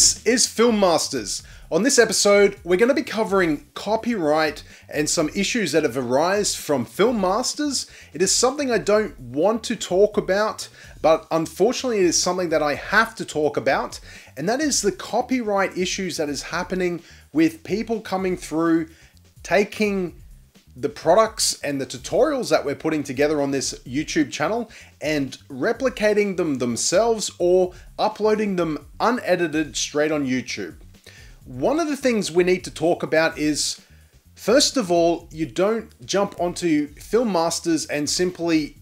This is Film Masters. On this episode, we're going to be covering copyright and some issues that have arisen from Film Masters. It is something I don't want to talk about, but unfortunately it is something that I have to talk about, and that is the copyright issues that is happening with people coming through, taking the products and the tutorials that we're putting together on this YouTube channel and replicating them themselves or uploading them unedited straight on YouTube. One of the things we need to talk about is, first of all, you don't jump onto Film Masters and simply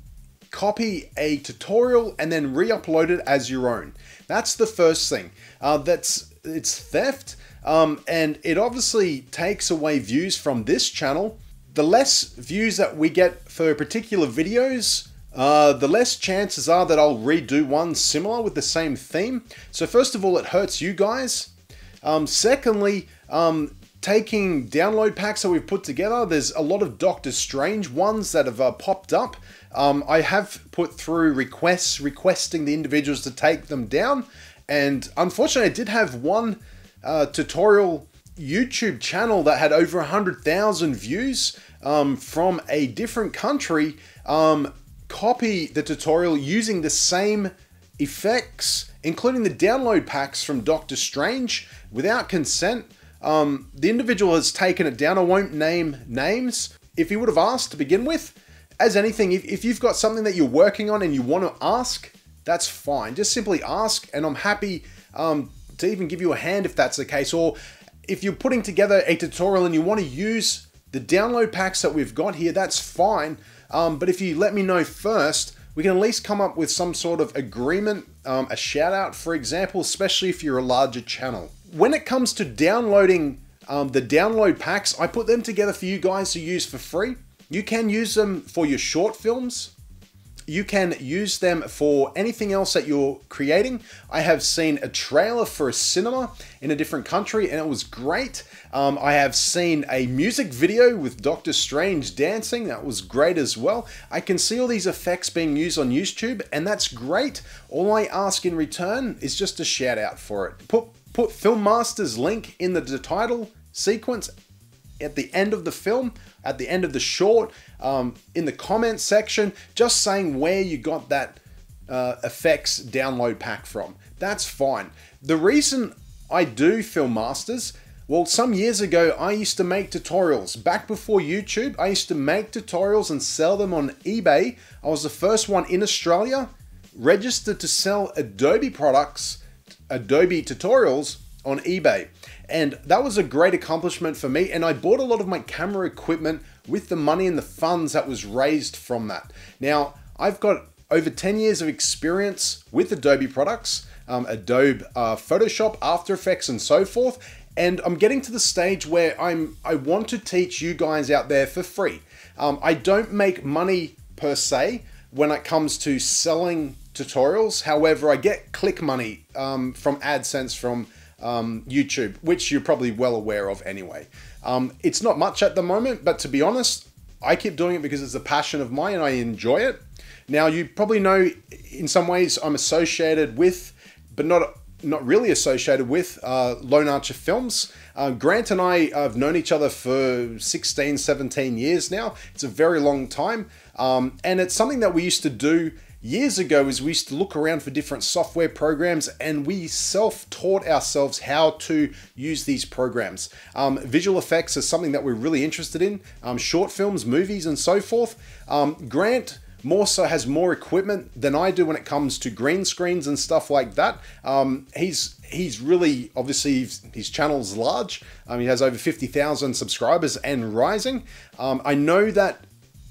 copy a tutorial and then re-upload it as your own. That's the first thing. It's theft, and it obviously takes away views from this channel. The less views that we get for particular videos, the less chances are that I'll redo one similar with the same theme. So first of all, it hurts you guys. Secondly, taking download packs that we've put together, there's a lot of Doctor Strange ones that have popped up. I have put through requests requesting the individuals to take them down, and unfortunately I did have one tutorial YouTube channel that had over 100,000 views from a different country copy the tutorial using the same effects, including the download packs from Doctor Strange, without consent. The individual has taken it down. I won't name names. If you would have asked to begin with, as anything, if you've got something that you're working on and you want to ask, that's fine. Just simply ask, and I'm happy to even give you a hand if that's the case. Or if you're putting together a tutorial and you want to use the download packs that we've got here, that's fine. But if you let me know first, we can at least come up with some sort of agreement, a shout out, for example, especially if you're a larger channel. When it comes to downloading the download packs, I put them together for you guys to use for free. You can use them for your short films. You can use them for anything else that you're creating. I have seen a trailer for a cinema in a different country and it was great. I have seen a music video with Doctor Strange dancing. That was great as well. I can see all these effects being used on YouTube and that's great. All I ask in return is just a shout out for it. Put Film Masters link in the title sequence at the end of the film, at the end of the short, in the comment section, just saying where you got that effects download pack from. That's fine. The reason I do Film Masters, well, some years ago, I used to make tutorials. Back before YouTube, I used to make tutorials and sell them on eBay. I was the first one in Australia registered to sell Adobe products, Adobe tutorials on eBay. And that was a great accomplishment for me. And I bought a lot of my camera equipment with the money and the funds that was raised from that. Now, I've got over 10 years of experience with Adobe products, Adobe Photoshop, After Effects, and so forth. And I'm getting to the stage where I want to teach you guys out there for free. I don't make money per se when it comes to selling tutorials. However, I get click money from AdSense from YouTube, which you're probably well aware of anyway. It's not much at the moment, but to be honest, I keep doing it because it's a passion of mine and I enjoy it. Now, you probably know in some ways I'm associated with, but not really associated with, Lone Archer Films. Grant and I have known each other for 16, 17 years now. It's a very long time. And it's something that we used to do years ago. Is we used to look around for different software programs and we self-taught ourselves how to use these programs. Visual effects is something that we're really interested in. Short films, movies, and so forth. Grant more so has more equipment than I do when it comes to green screens and stuff like that. He's really, obviously, his channel's large. He has over 50,000 subscribers and rising. I know that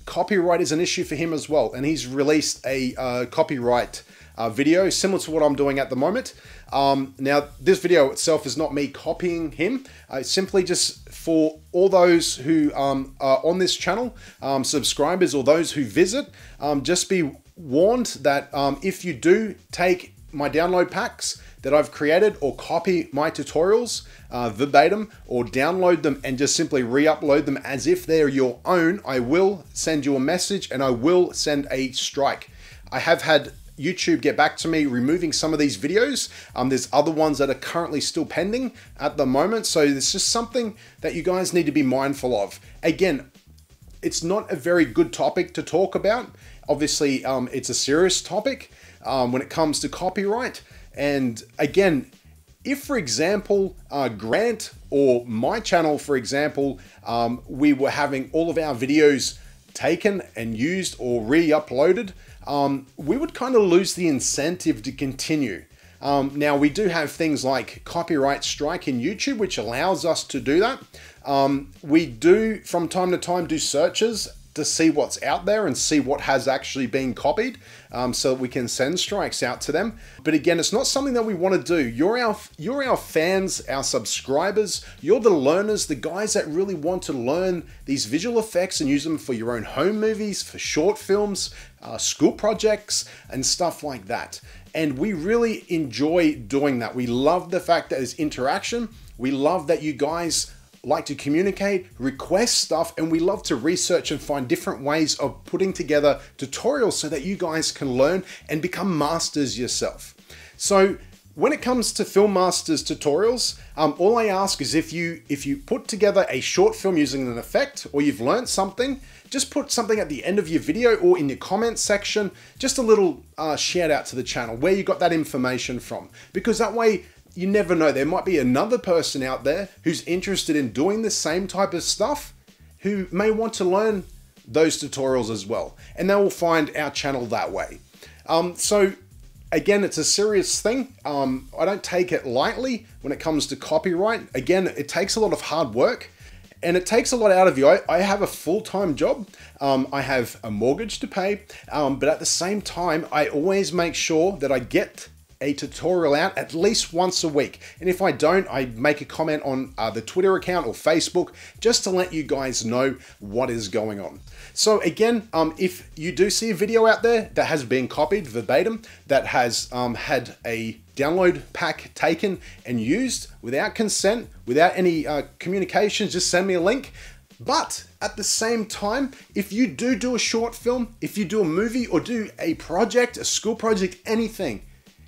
copyright is an issue for him as well, and he's released a copyright video similar to what I'm doing at the moment. Now, this video itself is not me copying him. It's simply just for all those who are on this channel, subscribers or those who visit, just be warned that if you do take my download packs that I've created or copy my tutorials verbatim or download them and just simply re-upload them as if they're your own, I will send you a message and I will send a strike. I have had YouTube get back to me removing some of these videos. There's other ones that are currently still pending at the moment. So it's just something that you guys need to be mindful of. Again, it's not a very good topic to talk about. Obviously, it's a serious topic when it comes to copyright. And again, if, for example, Grant or my channel, for example, we were having all of our videos taken and used or re-uploaded, we would kind of lose the incentive to continue. Now, we do have things like copyright strike in YouTube, which allows us to do that. We do, from time to time, do searches to see what's out there and see what has actually been copied, so that we can send strikes out to them. But again, it's not something that we want to do. You're our fans, our subscribers. You're the learners, the guys that really want to learn these visual effects and use them for your own home movies, for short films, school projects, and stuff like that. And we really enjoy doing that. We love the fact that there's interaction. We love that you guys like to communicate, request stuff, and we love to research and find different ways of putting together tutorials so that you guys can learn and become masters yourself. So when it comes to Film Masters tutorials, all I ask is if you put together a short film using an effect, or you've learned something, just put something at the end of your video or in your comment section, just a little shout out to the channel where you got that information from, because that way, you never know, there might be another person out there who's interested in doing the same type of stuff who may want to learn those tutorials as well. And they will find our channel that way. So again, it's a serious thing. I don't take it lightly when it comes to copyright. Again, it takes a lot of hard work and it takes a lot out of you. I have a full-time job. I have a mortgage to pay, but at the same time, I always make sure that I get a tutorial out at least once a week. And if I don't, I make a comment on the Twitter account or Facebook just to let you guys know what is going on. So again, if you do see a video out there that has been copied verbatim, that has had a download pack taken and used without consent, without any communications, just send me a link. But at the same time, if you do a short film, if you do a movie or do a project, a school project, anything,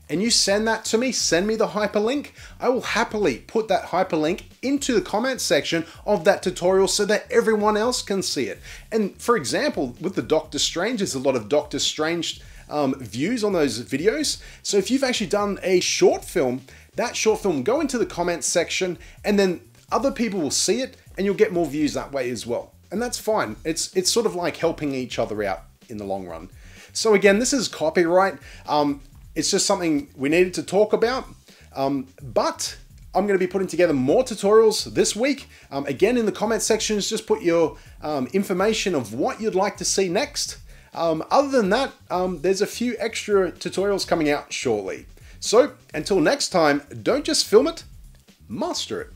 and you send that to me, send me the hyperlink, I will happily put that hyperlink into the comment section of that tutorial so that everyone else can see it. And for example, with the Doctor Strange, there's a lot of Doctor Strange views on those videos. So if you've actually done a short film, that short film will go into the comments section and then other people will see it and you'll get more views that way as well. And that's fine. It's sort of like helping each other out in the long run. So again, this is copyright. It's just something we needed to talk about, but I'm going to be putting together more tutorials this week. Again, in the comment sections, just put your information of what you'd like to see next. Other than that, there's a few extra tutorials coming out shortly. So until next time, don't just film it, master it.